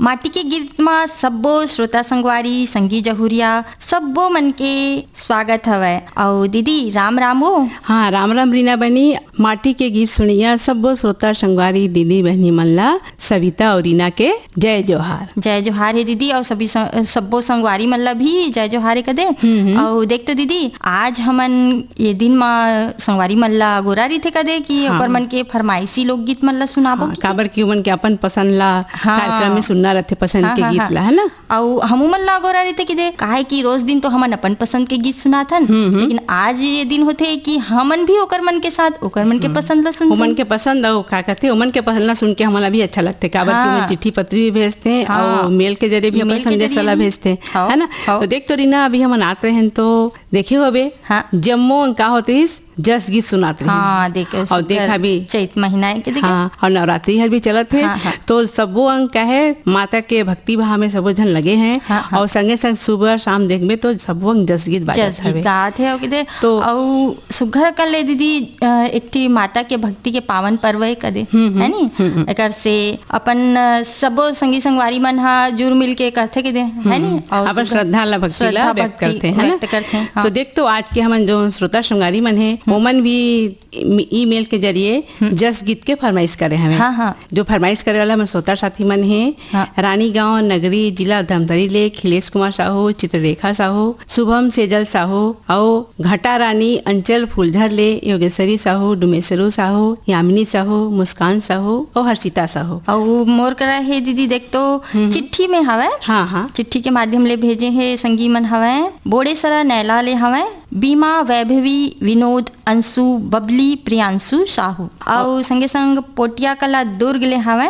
माटी के गीत में सब्बो श्रोता संगवारी संगी जहुरिया सब्बो मन के स्वागत हवै। और दीदी राम राम हो। हाँ राम राम रीना बहनी। माटी के गीत सुनिया सब्बो श्रोता संगवारी दीदी बहनी मन ला सविता और रीना के जय जोहार। जय जोहार है दीदी। और सभी सब्बो संगवारी मन ला भी जय जोहार है कदे। और देख तो दीदी आज हमन ये दिन में संगवारी मन ला गोरा रही थे कदे कि ओकर मन के फरमाइशी लोकगीत मन ला सुनाबो। काबर की मन के अपन पसंद ला कार्यक्रम में सुनना रहते पसंद के गीत ला, है ना। और हमू मन ला गोरा रही थे कि दे काहे कि रोज दिन तो हमन अपन पसंद के गीत सुनाथन, लेकिन आज ये दिन होते कि हमन भी ओकर मन के साथ ओकर मन के पसंद ला सुनथन। ओमन के पसंद और का कहते ओमन के पसंद ला सुन के हमला भी अच्छा लगते। काबर की ओमन चिट्ठी पत्री भी भेजते हैं और मेल के जरिए भी अपन संदेश वाला भेजते हैं, है ना। तो देख तो रीना अभी हम आते हैं तो देखे हो अबे जम्मो का होते जस गीत सुनाते हैं। हाँ देखो और देखा भी चैत महीना है के देखे। हाँ और नवरात्रि हर भी चलत है। तो सबो अंग का है माता के भक्ति भाव में सबो जन लगे हैं। और संगे संग सुबह शाम देखबे तो सबो अंग जस गीत जस गीत गात है के दे। तो और सुघर कर ले दीदी एकठी माता के भक्ति के पावन पर्व है कदे, है नी। एकर से अपन सबो संगी संगवारी मन हा जुड़ मिल के करथे के दे, है नी। और अपन श्रद्धा ला भक्ति ला व्यक्त करते हैं। तो देख तो आज के हमन जो श्रोता संगवारी मन है ओमन भी ईमेल के जरिए जस गीत के फरमाइश करे हमें। जो फरमाइश करे वाला में श्रोता साथी मन है रानी गांव नगरी जिला धमतरी ले खिलेश कुमार साहू, चित्ररेखा साहू, शुभम सेजल साहू और घटा रानी अंचल फूलझर ले योगेश्वरी साहू, डुमेश्वरू साहू, यामिनी साहू, मुस्कान साहू और हर्षिता साहू। और मोर करा है दीदी देख तो चिट्ठी में हवे। चिट्ठी के माध्यम ले भेजे है संगी मन हवे बोड़ेसरा नैला ले हवे बीमा वैभवी विनोद अंशु बबली प्रियांशु साहू। और संगे संग पोटिया कला दुर्ग ले हवे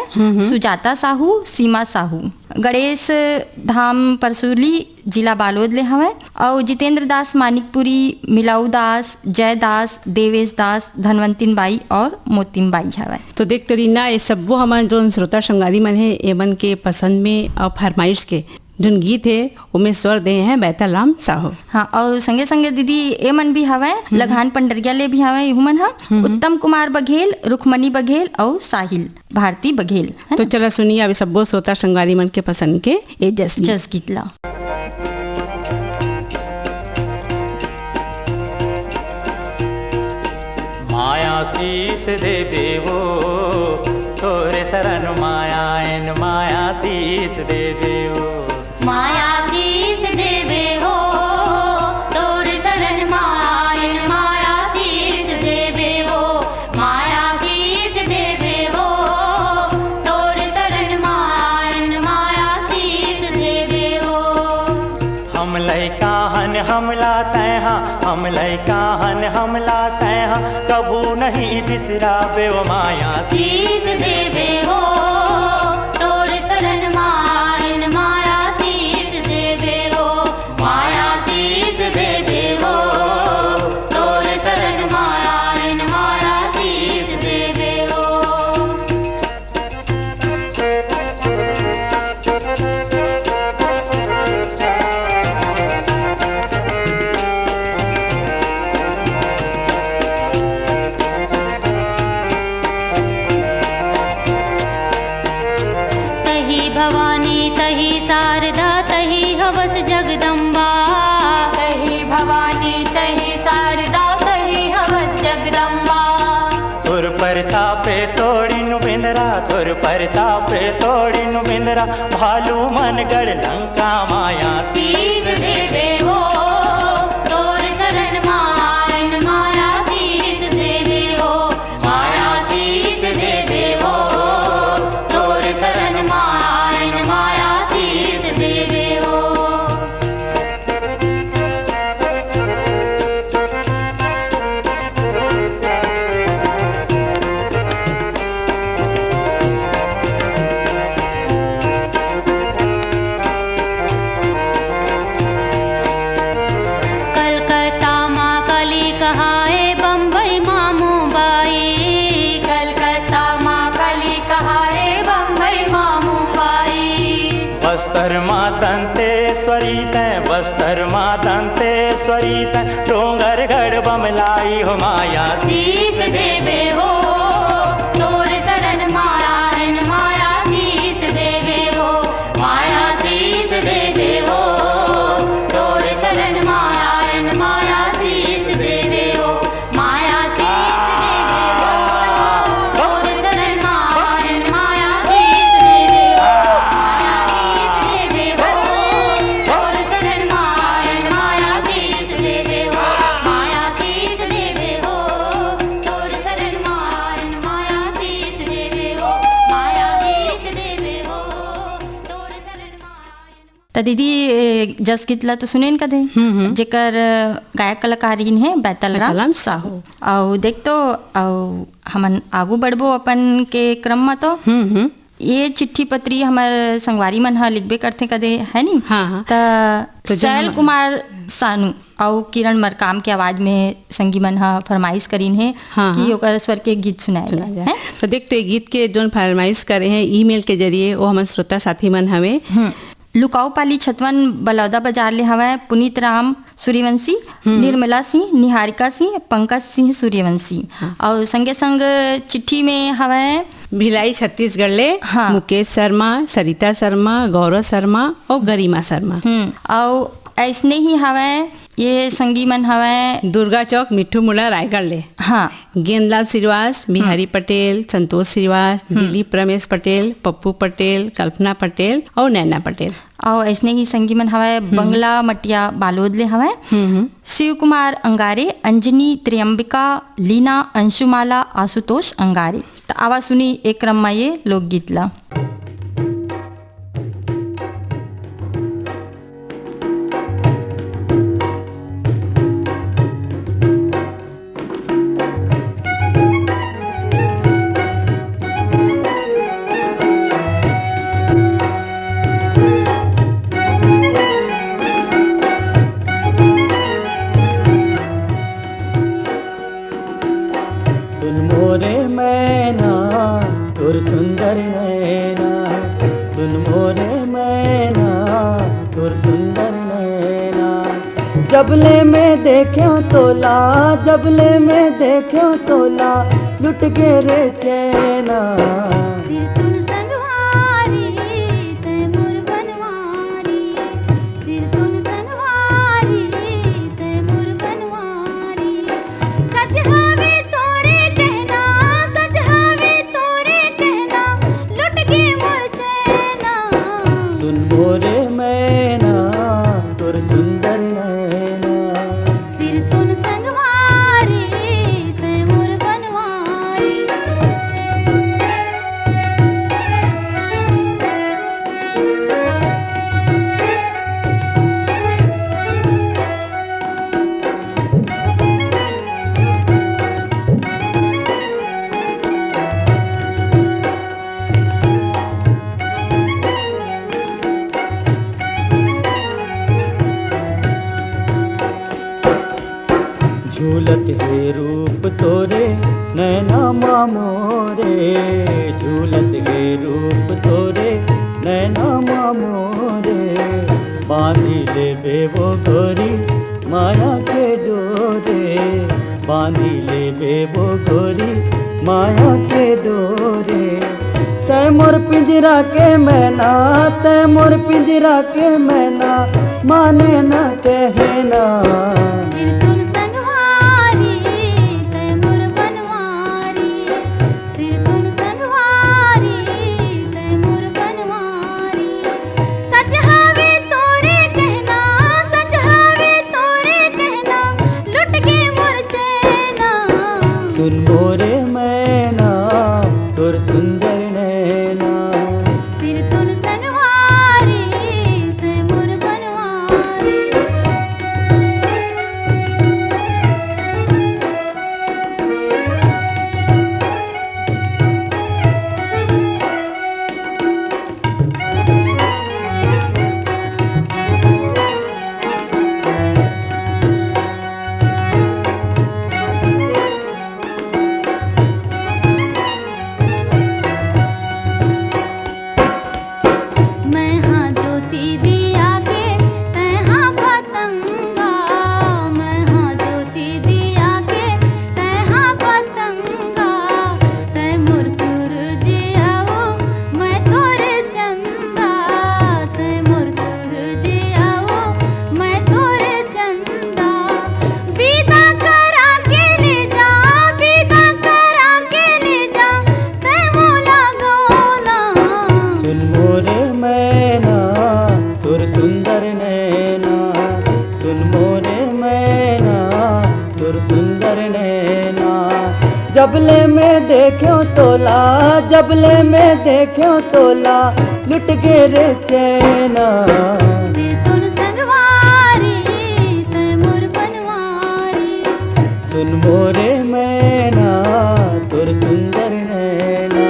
सुजाता साहू, सीमा साहू, गणेश धाम परसुली जिला बालोद ले हवे और जितेंद्र दास मानिकपुरी, मिलाऊ दास, जय दास, देवेश दास, धनवंतिन बाई और मोतिन बाई हवे। तो देख तो रीना ये सबो हमारे जो श्रोता संगारी मन है एमन के पसंद में और फरमाइश के जो गीत है उमें स्वर दे हैं बैतालाम साहू। हाँ और संगे संगे दीदी ए मन भी हवे लगान पंडरिया ले भी हवे हुमन हा उत्तम कुमार बघेल, रुखमणी बघेल और साहिल भारती बघेल। तो चला सुनिए अभी सबो श्रोता संगवारी मन के पसंद के ये जस गीत ला। माया शीस देवे हो तोरे शरण माया एन माया शीस देवे हो। माया शीस देवे हो तोरे शरण माया एन माया शीस देवे हो। माया शीस देवे हो तोरे शरण माया एन माया शीस देवे हो। हम लैका हन हमला तैहा, हम लैका हन हमला तैहा, कभू नहीं बिसरावे वो माया शीस देवे हो तोरे शरण माया एन माया शीस देवे हो। माया शीस देवे हो तोरे शरण माया एन माया शीस देवे हो। भवानी तही शारदा तही हवस जगदम्बा। तही भवानी तही शारदा तही हवस जगदम्बा। तुर परतापे तोड़ी नु बिंदरा, तुर परतापे तोड़ी नु बिंदरा, भालू मन गढ़ लंका माया शीस देवे हो तोरे शरण माया एन माया शीस देवे हो। माया शीस देवे हो तोरे शरण माया एन माया शीस देवे हो। कलकत्ता माँ कली कहाए बम्बई माँ मुंबई। कलकत्ता माँ कली कहाए बम्बई माँ मुंबई। बस्तर माँ दंतेश्वरी तैं, बस्तर माँ दंतेश्वरी तैं, डोंगरगढ़ बमलाई हो माया शीस देवे हो तोरे शरण माया एन माया शीस देवे हो। तो दीदी जस गीतला तो सुने न कदे जेकर गायक कलाकारीन है बैतल राम साहू। और देख तो हमन आगू बढ़बो अपन के क्रम में तो ये चिट्ठी पत्री हमार संगवारी मन हा लिखबे करते कदे है नी। हाँ। तो शैल कुमार सानू और किरण मरकाम के आवाज में संगी मन हा फरमाइश करीन है कि ओकर स्वर के गीत सुनाए है। तो देख तो ये गीत के जोन फरमाइश करे हैं ईमेल के जरिए वो हमारे श्रोता साथी मन हवे लुकाऊ पाली छतवन बलौदा बाजार ले हवा पुनीत राम सूर्यवंशी, निर्मला सिंह, निहारिका सिंह, पंकज सिंह सूर्यवंशी। और संगे संग चिट्ठी में हवा भिलाई छत्तीसगढ़ ले मुकेश शर्मा, सरिता शर्मा, गौरव शर्मा और गरिमा शर्मा। और ऐसने ही हवा ये संगी मन हवा दुर्गा चौक मिट्ठू मुड़ा रायगढ़ ले। हाँ। गेंदलाल श्रीवास, बिहारी पटेल, संतोष श्रीवास, दिलीप रमेश पटेल, पप्पू पटेल, कल्पना पटेल और नैना पटेल। और ऐसने ही संगी मन हवा बंगला मटिया बालोद ले हवा शिव कुमार अंगारे, अंजनी त्रियंबिका, लीना अंशुमाला, आशुतोष अंगारे। तो आवाज सुनी एक क्रम में ये लोकगीत ला। जबले में देख्यो तोला, जबले में देख्यो तोला, लुट गे रे चैना। सिर तुन संगवारी ते मोर बनवारी, सिर तुन संगवारी ते मोर बनवारी। सच हवे तोरे कहना, सच हवे तोरे कहना, लुट गे मोर चैना। सुन मोरे मैना तोर सुंदर झूलत है रूप तोरे नैना मामोरे, झूलत है रूप तोरे नैना मामोरे। बांधी ले बेवो गोरी माया के डोरे, बांधी ले बेवो गोरी माया के डोरे। तै मोर पिंजरा के मैना, तै मोर पिंजरा के मैना, माने न कहना। सुन मोरे मैना तोर सुंदर नैना, सिर तुन संगवारी ते मोर बनवारी। जबले में देख्यो तोला, जबले में देख्यो तोला, लुट गे रे चैना। सिर तुन संगवारी तय मोर बनवारी। सुन मोरे मैना तोर सुंदर नैना।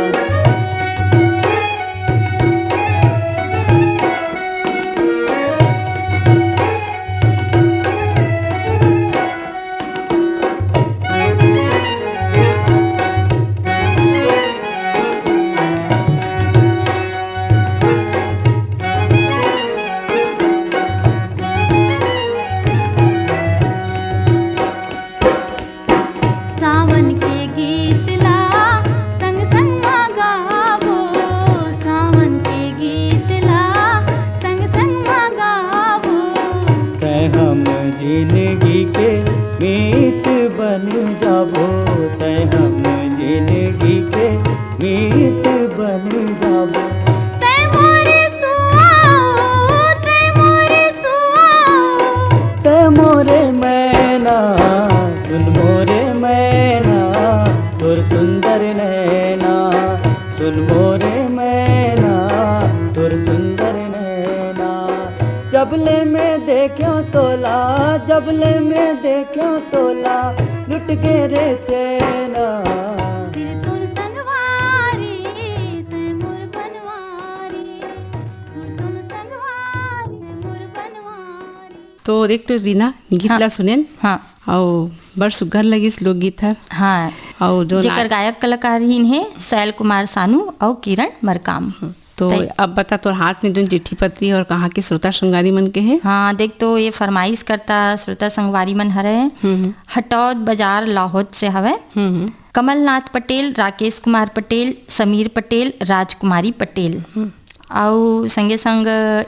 सावन के गीत ला संग संग गावो, सावन के गीत ला संग संग गावो। तै हम जिंदगी के मीत बन जाबो, तै हम जिंदगी के मीत बन जाबो। तै मोरे सुआओ, तै मोरे सुआओ। तै मोरे मैना सुन मोरे मैना तोर सुंदर नैना। सुन मोरे मैना तोर सुंदर नैना। जबले में देख्यो तोला, जबले में देख्यो तोला लुट के रे चैना। सिर तुन संगवारी तय मोर बनवारी, सुर तुन संगवारी तय मोर बनवारी। तो देख तो रीना गीतला सुनेन। हाँ और बड़ सुघर लगिस लोकगीत हर। हाँ और जो जेकर गायक कलाकार ही है शैल कुमार सानू और किरण मरकाम। तो अब बता तोर हाथ में जो चिट्ठी पत्री और कहाँ के श्रोता संगवारी मन के है। हाँ देख तो ये फरमाइश करता श्रोता संगवारी मन हरे हटौद बाजार लाहौद से हवे। कमलनाथ पटेल, राकेश कुमार पटेल, समीर पटेल, राजकुमारी पटेल। और संगे संग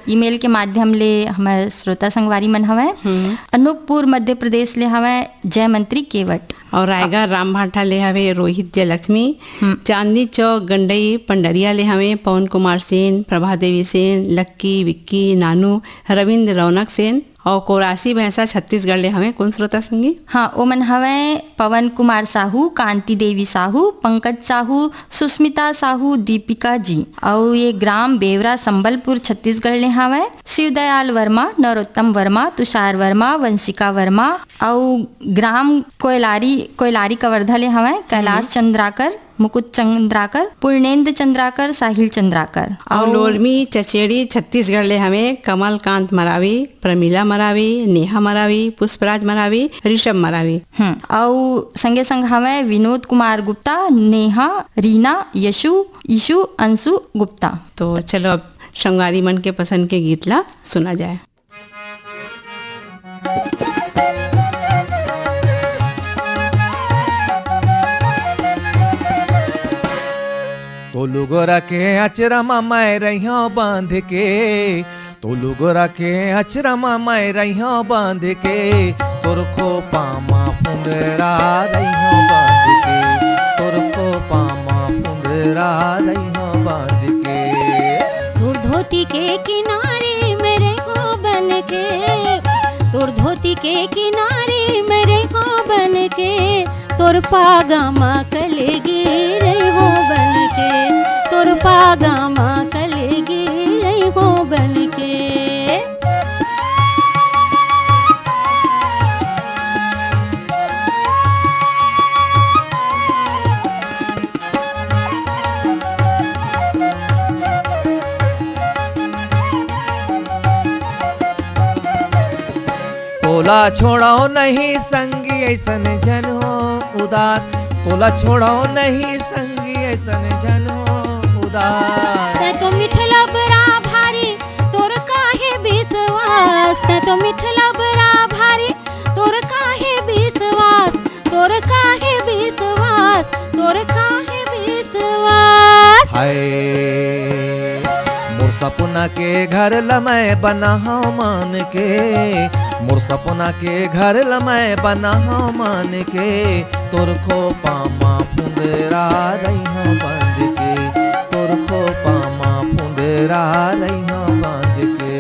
ईमेल के माध्यम ले हमारे श्रोता संगवारी मन हवे अनूपपुर मध्य प्रदेश ले हवे जयमंत्री केवट। और रायगढ़ रामभाठा ले हवे रोहित जयलक्ष्मी। चांदनी चौक गंडई पंडरिया ले हवे पवन कुमार सेन, प्रभा देवी सेन, लक्की विक्की नानू, रविंद्र रौनक सेन। और कोरासी भैंसा छत्तीसगढ़ ले हवे कौन श्रोता संगी। हाँ ओमन हवे पवन कुमार साहू, कांति देवी साहू, पंकज साहू, सुस्मिता साहू, दीपिका जी। और ये ग्राम बेवरा संबलपुर छत्तीसगढ़ ले हवे शिवदयाल वर्मा, नरोत्तम वर्मा, तुषार वर्मा, वंशिका वर्मा। और ग्राम कोयलारी कवर्धा ले हवे कैलाश चंद्राकर, मुकुट चंद्राकर, पूर्णेंद्र चंद्राकर, साहिल चंद्राकर। और लोरमी चचेड़ी छत्तीसगढ़ ले हमें कमलकांत मरावी, प्रमिला मरावी, नेहा मरावी, पुष्पराज मरावी, ऋषभ मरावी। और संगे संग हमें विनोद कुमार गुप्ता, नेहा, रीना, यशु, ईशु, अंशु गुप्ता। तो चलो अब संगवारी मन के पसंद के गीत ला सुना जाए। तोलू गोरा के अचरमा मैं रहियो बांध के, तोलू गोरा के अचरमा मैं रहियो बांध के, तोर खो पामा पुंडरा रहियो बांध के, तोर खो पामा पुंडरा रहियो बांध के। तोर धोती के किनारे मेरे हो बन के, तोर धोती के किनारे मेरे हो बन के, तोर पागामा कलेगी रे हो बन के, तोर पागामा कलेगी रे हो बन के। तोला छोड़ाओ नहीं संगी ऐसन जन हो उदास, तोला छोड़ाओ नहीं संगी ऐसन जन हो उदास। ते तो मिठला बड़ा भारी तोर काहे विश्वास, ते तो मिठला बड़ा भारी तोर काहे विश्वास, तोर काहे विश्वास, तोर काहे विश्वास। हाय मोर सपना के घर लमै बना मान के, मोर सपना के घर लमै बना मान के, तोर खो पामा पुंडरा रहियो बांध के, तोर खो पामा पुंडरा रहियो बांध के।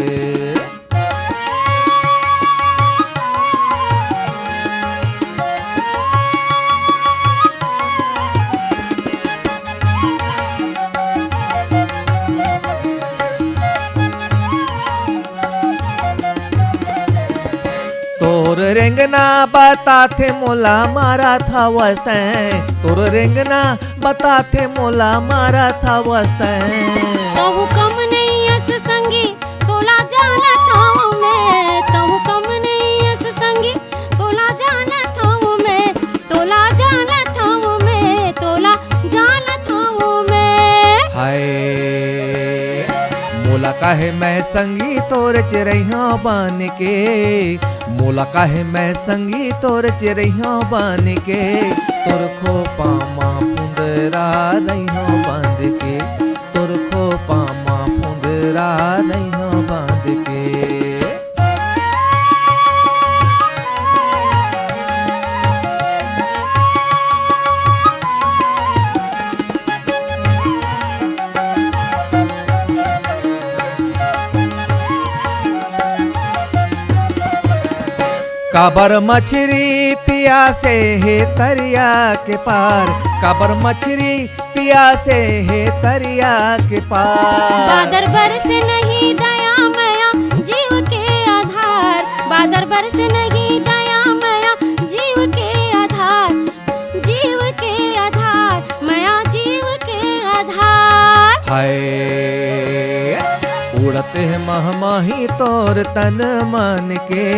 रेंगना बता थे मोला मारा था वस्ते, तोर रेंगना बता थे मोला मारा था वस्ते। कहूँ कम नहीं अस संगी तोला जाना था मैं, कहूँ कम नहीं अस संगी तोला जाना था मैं, तोला जाना था मैं, तोला जाना था मैं। हाय मोला काहे मैं संगी तोर चिरैया बन के, मोला काहे मैं संगी तोर चिरैया बन के, तोर खोपा माँ फुंदरा रैया बांध के, तोर खोपा माँ फुंदरा रैया बांध के। काबर मछली पियासे है तरिया के पार, काबर मछली पियासे है तरिया के पार। बादर बरस नहीं दया मया जीव के आधार, बादर बरस नहीं दया मया जीव के आधार, जीव के आधार, मया जीव के आधार। हाय उड़ते है महमाही तोर तन मन के,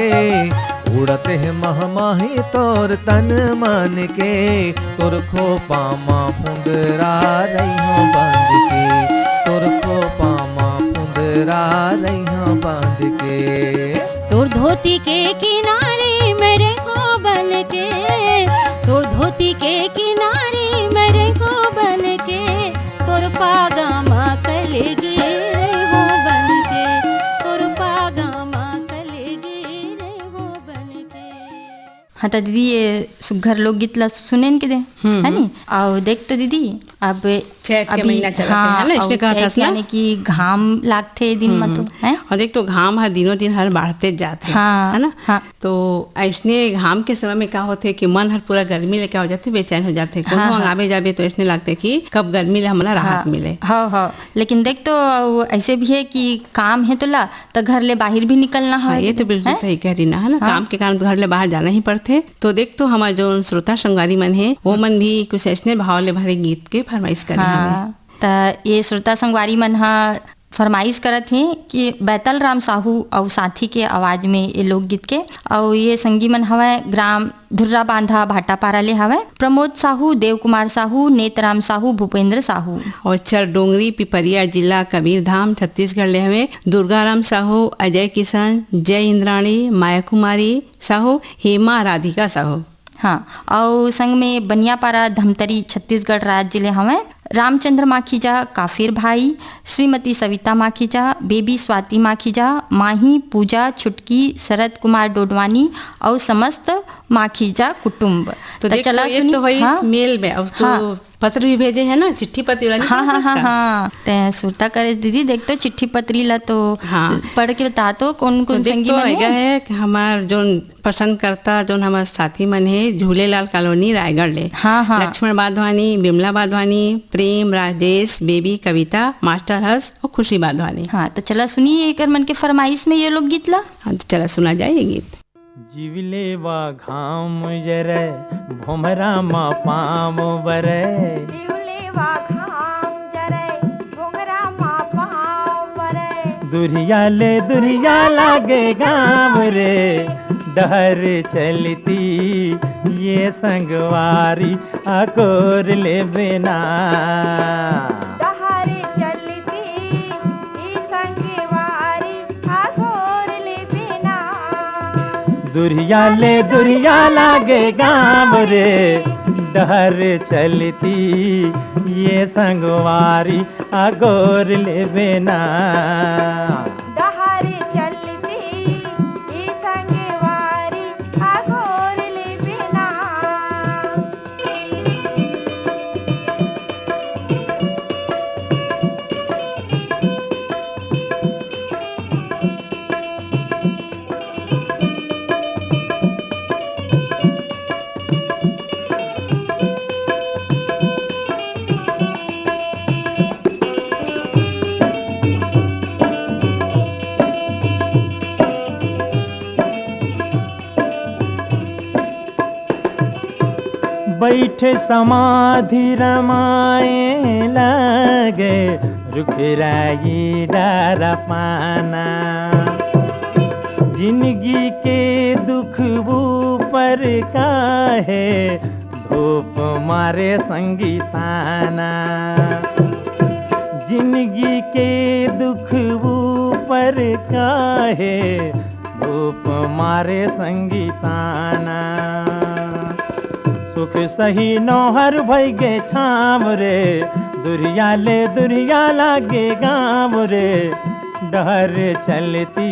उड़ते है महमाही तोर तन मन के, तोर खोपा माँ फुंदरा रैया बांध के, तोर खोपा माँ फुंदरा रैया बांध के। तोर धोती के किनारे मेरे हो बन के, तोर धोती के किनारे मेरे हो बन के, तोर पागामा कलेगी हो बन के, तोर पागामा कलेगी हो बन के। हाँ तो दीदी ये सुघर लोकगीत ला सुनेन के दे है नी। और देख तो दीदी अब चैत के महीना चला हाँ, है ना, इसने कहा था ना यानी कि घाम लागते दिन में तो है। और देख तो घाम हर दिनों दिन हर बढ़ते जाते हाँ, है ना। हाँ। तो ऐसने घाम के समय में क्या होते कि मन हर पूरा गर्मी लेके हो जाते, बेचैन हो जाते, कोनो आवे जाबे तो ऐसने लगते कि कब गर्मी ले हमला राहत मिले। हाँ हाँ लेकिन देख तो ऐसे भी है कि काम है तो ला तो घर ले बाहर भी निकलना है। ये तो बिल्कुल सही कह रही ना है ना। काम के कारण तो घर ले बाहर जाना ही पड़ते। तो देख तो हमारे जो श्रोता संगवारी मन है वो मन भी कुछ ऐसने भाव ले भरे गीत के फरमाइश करे हमें। तो ये श्रोता संगवारी मन हा फरमाइश करत हैं कि बैतल राम साहू और साथी के आवाज में ये लोकगीत के। और ये संगी मन हवे ग्राम धुर्रा बांधा भाटापारा ले हवे प्रमोद साहू, देव कुमार साहू, नेतराम साहू, भूपेंद्र साहू। और चरडोंगरी पिपरिया जिला कबीरधाम छत्तीसगढ़ ले हवे दुर्गाराम साहू, अजय किशन, जय इंद्राणी, माया कुमारी साहू, हेमा राधिका साहू। हाँ और संग में बनियापारा धमतरी छत्तीसगढ़ राज्य ले हवे रामचंद्र माखीजा, काफिर भाई, श्रीमती सविता माखीजा, बेबी स्वाति माखीजा, माही, पूजा, छुटकी, शरद कुमार डोडवानी और समस्त माखीजा कुटुंब। तो चला ये तो है हाँ? मेल में उसको हाँ? पत्र भी भेजे है ना, चिट्ठी पत्री वाली। हाँ हाँ हाँ हाँ ते सुरता करे दीदी देख तो चिट्ठी पत्री ला तो हाँ पढ़ के बता तो कौन कौन संगी तो मन है कि हमार जो पसंद करता जो हमारे साथी मन है झूलेलाल कॉलोनी रायगढ़ ले। हाँ हाँ लक्ष्मण बाधवानी, बिमला बाधवानी, प्रेम, राजेश, बेबी, कविता, मास्टर हर्ष और खुशी बाधवानी। हाँ तो चला सुनिए एक मन के फरमाइश में ये लोग गीत ला। हाँ तो चला सुना जाए ये गीत। जीवले वा घाम जरे भोमरा मा पाम बरे, जीवले वा घाम जरे भोमरा मा पाम बरे, दुरिया लागे गाम रे डहर चलती ये संगवारी अकोर ले बिना, डहर चलती ई संगवारी अकोर ले बिना, दुरिया लागे गाम रे डहर चलती ये संगवारी अगोर ले बिना, डहर चलती ई संगवारी अकोर ले बिना। बैठे समाधि रमाए लगे, रुखराई डार पाना। जिंदगी के दुख ऊपर काहे, धूप मारे संगीताना। जिंदगी के दुख ऊपर काहे, धूप मारे संगीताना। सुख सही नौहर भई गे छाम रे, दुरिया ले दुरिया लागे गाँव रे। डहर चलती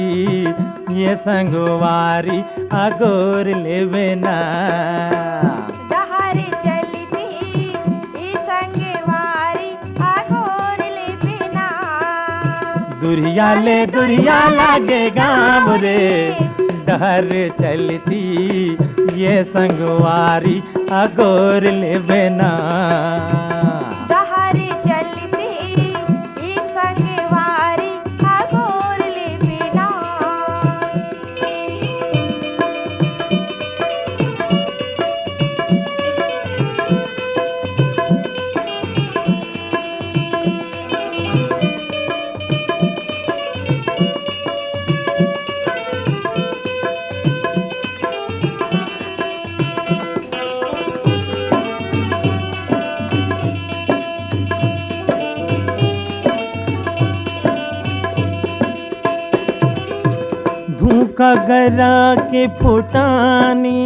ये संगवारी अगोर लेवे ना। डहर चलती ई संगवारी अगोर लेवे ना। दुरिया ले दुरिया लागे गाँव रे, डहर चलती ये संगवारी अगोर लेवे ना। डहर चलती ई संगवारी अगोर लेवे ना। धूका गरा के फुटानी,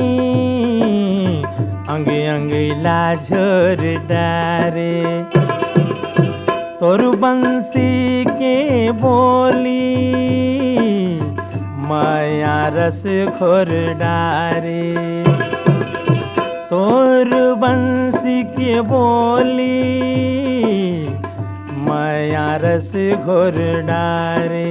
अंग अंग लाझोर डारे। तोर बंसी के बोली, माया रस खोर डारे। तोर बंसी के बोली, माया रस घोर डारे।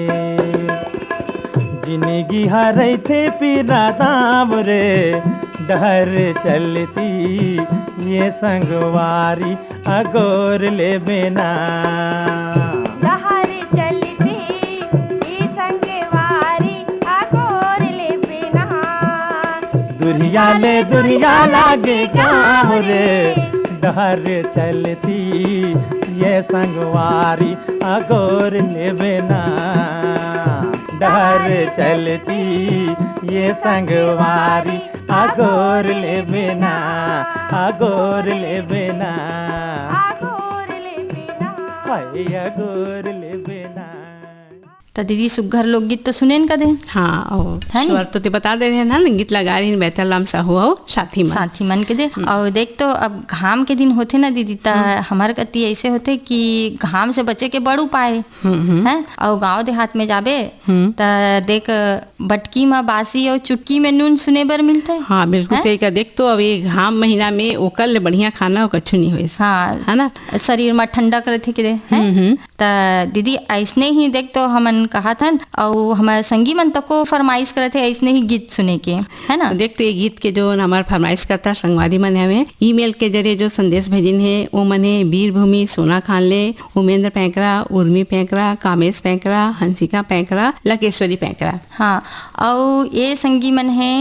जिंदगी हरे थे पीरा दाम रे, डहर चलती ये संगवारी अगोर लेवे ना। डहर चलती ई संगवारी अगोर लेवे ना। दुरिया ले दुरिया लागे गाँव रे, डहर चलती ये संगवारी अगोर लेवे ना। डहर चलती ये संगवारी अगोर लेवे ना। अगोर लेवे ना। अगोर लेवे ना। हाय अगोर लेवे ना। तो दीदी सुघर लोकगीत तो सुने न कदे। हाँ और है स्वर तो ते बता दे रहे ना, गीत लगा रही बेहतर साहू हो साथी मन। साथी मन के दे। और देख तो अब घाम के दिन होते ना दीदी, ता हमारे कति ऐसे होते कि घाम से बचे के बड़ उपाय है। और गांव देहात में जाबे ता देख बटकी में बासी और चुटकी में नून सुने बर मिलते। हाँ बिल्कुल सही का। देख तो अभी घाम महीना में ओकर ले बढ़िया खाना कछु नहीं हुए। हाँ है ना, शरीर में ठंडा करे थे के दे। ता दीदी ऐसने ही देख तो हमन कहा था, और हमारे संगी मन तक को फरमाइश करे थे ऐसने ही गीत सुने के, है ना। देख तो ये गीत के जो हमारे फरमाइश करता संगवारी मन है, हमें ईमेल के जरिए जो संदेश भेजिन है वो मन है वीरभूमि सोना खानले, उमेंद्र पैंकरा, उर्मी पैंकरा, कामेश पैंकरा, हंसिका पैंकरा, लकेश्वरी पैंकरा। हाँ, और ये संगी मन है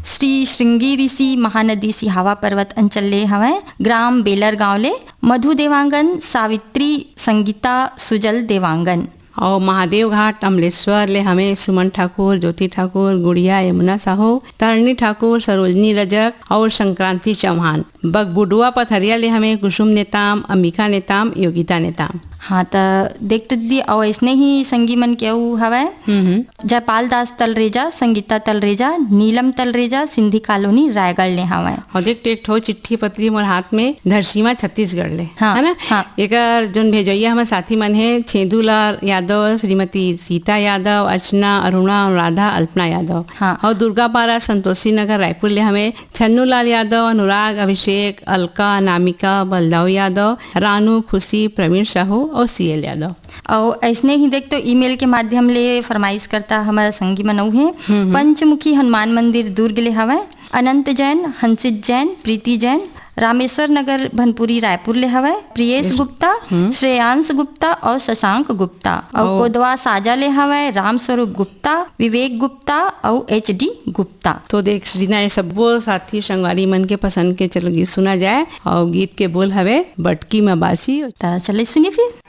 श्री श्रृंगी ऋषि महानदी सिहावा पर्वत अंचल ले हवे, ग्राम बेलर गाँव ले, मधु देवांगन, सावित्री संगीता, सुजल देवांगन। और महादेव घाट अमलेश्वर ले हमें सुमन ठाकुर, ज्योति ठाकुर, गुड़िया यमुना साहू, तारणी ठाकुर, सरोजनी रजक और संक्रांति चौहान। बगबुडुआ पथरिया ले हमें कुसुम नेताम, अंबिका नेताम, योगिता नेताम। हाँ तो देख तो दी और ऐसने ही संगी मन के हवे जयपाल दास तलरेजा, संगीता तलरेजा, नीलम तलरेजा, सिंधी कॉलोनी रायगढ़ ले हवे। और देख तो एक ठो चिट्ठी पत्री मोर हाथ में धरसीमा छत्तीसगढ़ ले। हाँ, है ना। हाँ। एक जोन भेजैया हमारे साथी मन है छेदूलाल यादव, श्रीमती सीता यादव, अर्चना, अरुणा, राधा, अल्पना यादव। हाँ। और दुर्गापारा, संतोषी नगर, रायपुर ले हमें छन्नूलाल यादव, अनुराग, अभिषेक, अलका, नामिका, बलदाऊ यादव, रानू, खुशी, प्रवीण साहू और सीएल यादव। और ऐसने ही देख तो ईमेल के माध्यम ले फरमाइश करता हमारा संगी मनऊ है पंचमुखी हनुमान मंदिर दुर्ग ले हवे, अनंत जैन, हंसित जैन, प्रीति जैन, रामेश्वर नगर भनपुरी रायपुर ले हवै प्रियेश गुप्ता, श्रेयांश गुप्ता और शशांक गुप्ता। और कोदवा साजा ले हवै राम स्वरूप गुप्ता, विवेक गुप्ता और HD गुप्ता। तो देख श्रीना ये सबो साथी संगवारी मन के पसंद के चलो गीत सुना जाए। और गीत के बोल हवे बटकी में बासी। चले सुनिए फिर।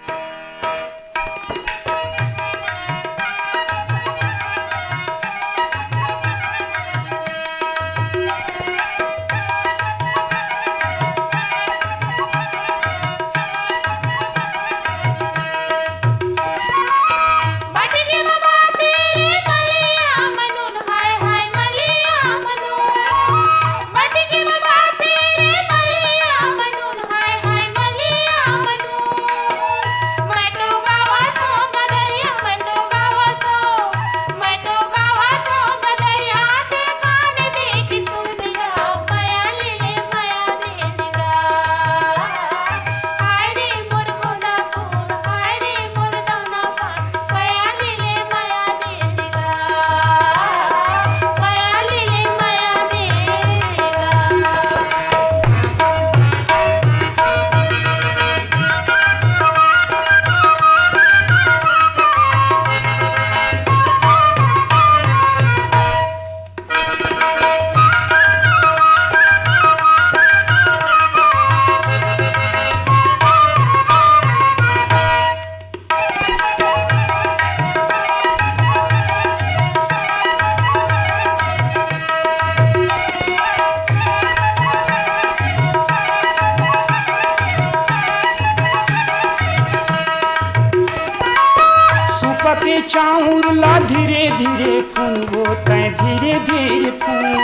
चाउर ला धीरे धीरे फूंगो तय धीरे धीरे फूंग।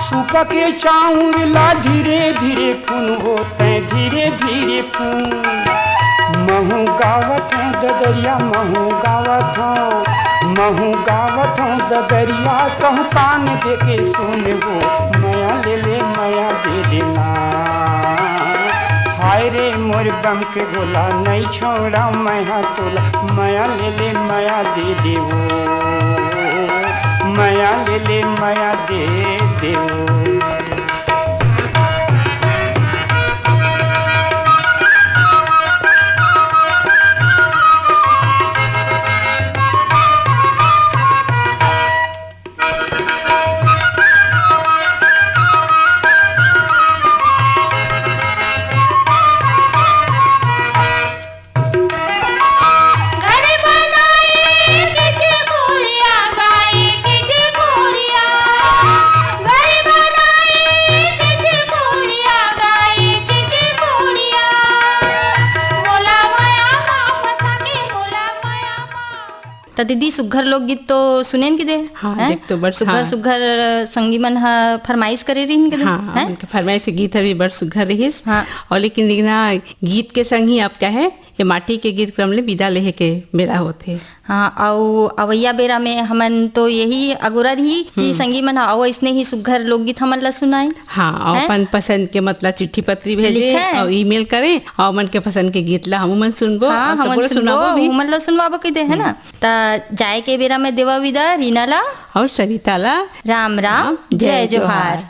सुपा के चाउर ला धीरे धीरे फूंगो तय धीरे धीरे फूंग। महू गावत हूँ ददरिया महू गावत हूँ, महू गावत हूँ ददरिया कहूँ कान दे के सुन वो मया ले ले मया दे देना। हाय रे मोर बम के गोला नहीं छोड़ा मैं तोला, मया ले ले मया दे देवो, मया ले ले मया दे देवो। तो दीदी सुघर लोकगीत तो सुने कि दे। हाँ, देख तो बड़ सुघर सुघर संगी मन हा फरमाइश करे रही के हाँ, फरमाइश के गीत भी बड़ सुघर रहीस। हाँ। और लेकिन देखना गीत के संग ही आप क्या है ये माटी के गीत क्रम ले विदा लेहे के बेरा होते। हाँ और अवैया बेरा में हमन तो यही अगुरा रही कि संगी मन आओ इसने ही सुघर लोकगीत हमन ला सुनाए। हाँ और अपन पसंद के मतलब चिट्ठी पत्री भेजे और ईमेल करे और मन के पसंद के गीत ला हम मन सुनबो। हाँ, हमन सुनाबो भी हमन ला सुनवाबो के दे है ना। ता जाए के बेरा में देवा विदा रीना ला और सविता ला। राम राम जय जोहार।